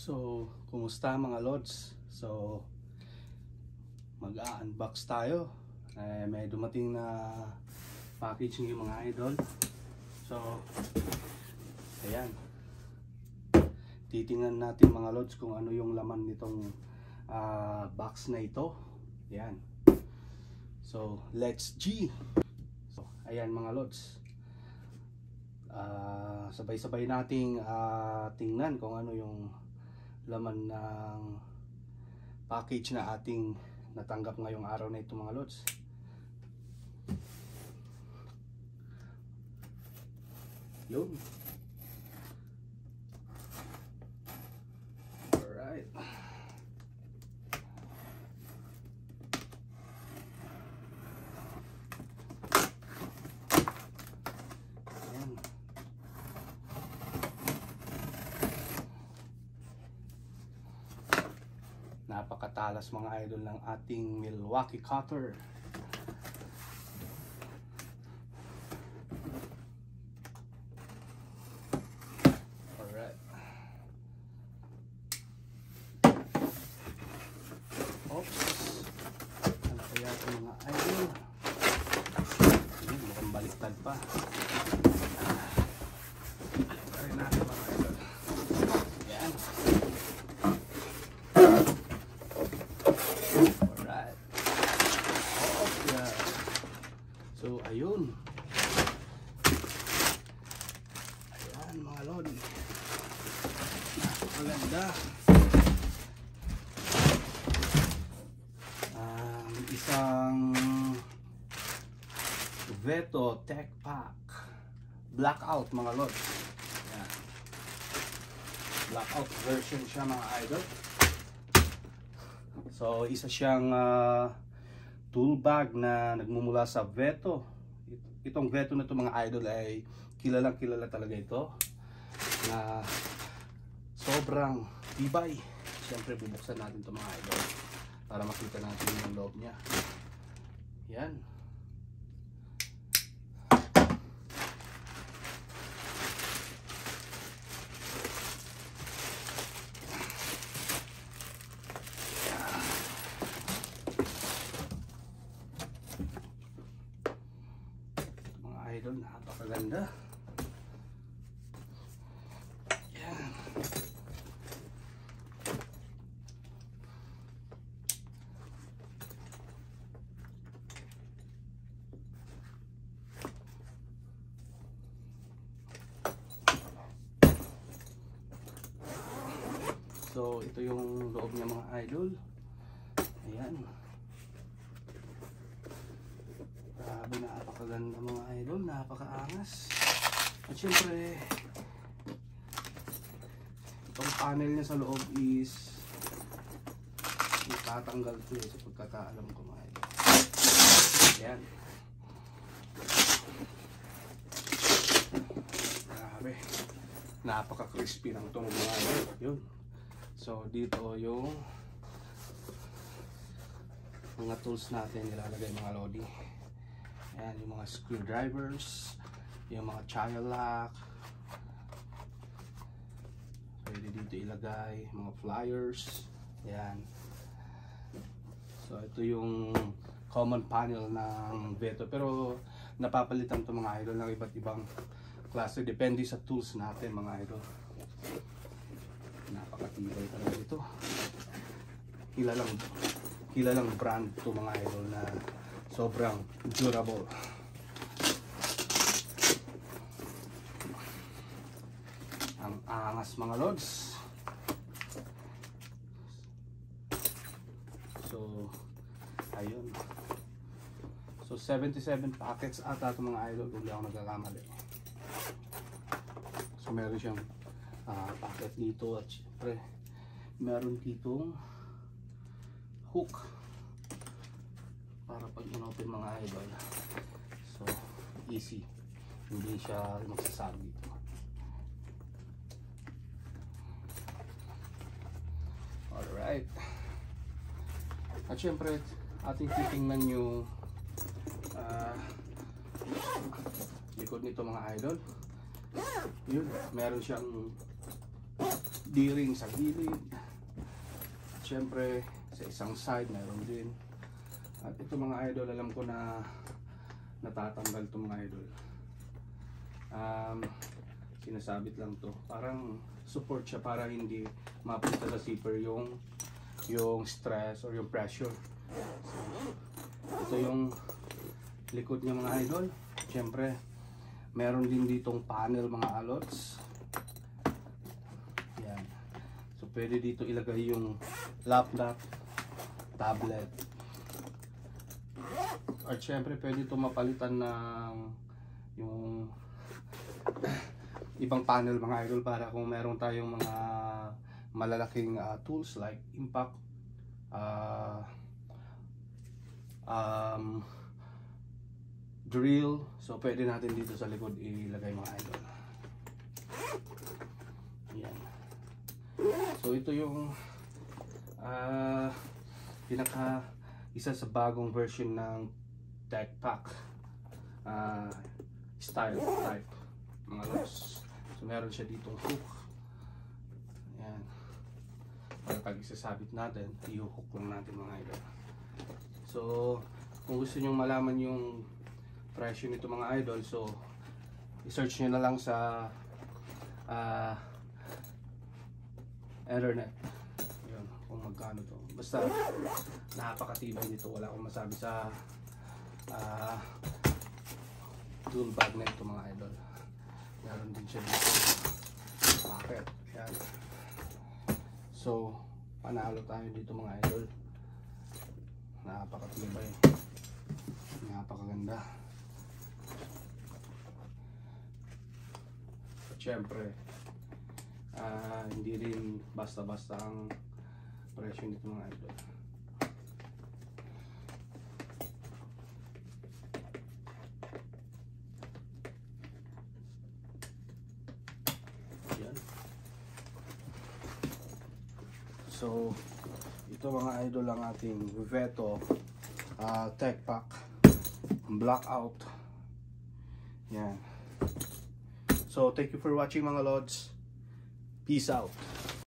So, kumusta mga lods? So, mag-unbox tayo. May dumating na package ng mga idol. So, ayan. Titingnan natin mga lods kung ano yung laman nitong box na ito. Ayan. So, let's G! So, ayan mga lods. Sabay-sabay nating tingnan kung ano yung laman ng package na ating natanggap ngayong araw na ito mga lods. Yun. Alright. Ayan. Napakatalas mga idol ng ating Milwaukee cutter. Alright. Oops. Ano kaya ito mga idol? Mukhang baliktad pa. Try natin mga idol. Yan. Alright. Okay. So, ayun. Ayan mga lodi. Maganda. Isang Veto Tech Pack Blackout mga lodi. Ayan. Blackout version siya mga idol. So, isa siyang tool bag na nagmumula sa Veto. Itong Veto na ito mga idol ay kilalang kilala talaga ito. Na sobrang tibay. Siyempre bubuksan natin ito mga idol para makita natin yung loob niya. Yan. Idol, napakaganda. Yan. So, ito yung loob niya mga idol. Ayan. Grabe, napakaganda mga idol, napakaangas. At syempre, itong panel niya sa loob is itatanggal ko sa pagkakaalam ko mga idol. Ayan. Grabe, napaka-crispy ng tunog mga idol. Yun. So, dito yung mga tools natin nilalagay mga lodi. Ayan, yung mga screwdrivers, yung mga child lock, pwede dito ilagay, mga pliers. Ayan. So, ito yung common panel ng Veto. Pero, napapalitan ito mga idol ng iba't ibang klase. Depende sa tools natin mga idol. Napakatibay talaga ito. Kilalang brand ito mga idol na sobrang durable. Ang angas mga lods. So, ayun. So, 77 packets ata ito mga idol kung di ako nagkakamali. So, meron siyang packet dito at syempre meron ditong hook para pag in-open mga idol, so easy, hindi siya magsasag dito. Alright, at syempre ating titingnan yung likod nito mga idol. Yun, meron siyang D-ring sa gilid. Siyempre sa isang side meron din. At ito mga idol, alam ko na natatanggal ito mga idol. Sinasabit lang to, parang support siya para hindi mapunta sa zipper yung stress or yung pressure. So, ito yung likod niya mga idol. Siyempre meron din ditong panel mga alots. Yan. So pwede dito ilagay yung laptop, tablet. At syempre pwede ito mapalitan ng yung ibang panel mga idol, para kung meron tayong mga malalaking tools like impact, drill. So pwede natin dito sa likod ilagay mga idol. Yan. So ito yung isa sa bagong version ng TechPack style type mga lods. So meron siya ditong hook. Yan. Para pag isasabit natin, i-hook lang natin mga idol. So kung gusto nyo malaman yung presyo nito mga idol, so i-search nyo na lang sa internet. Yun, kung magkano to. Basta napakatibay nito, wala akong masabi sa tool bag na ito mga idol. Meron din siya dito packet. Yan. So panalo tayo dito mga idol. Napakatibay, napakaganda. Siyempre hindi rin basta-basta ang presyo nito mga idol. Yan. So ito mga idol ang ating Veto TechPack Blackout. Yan. So thank you for watching mga lods. Peace out.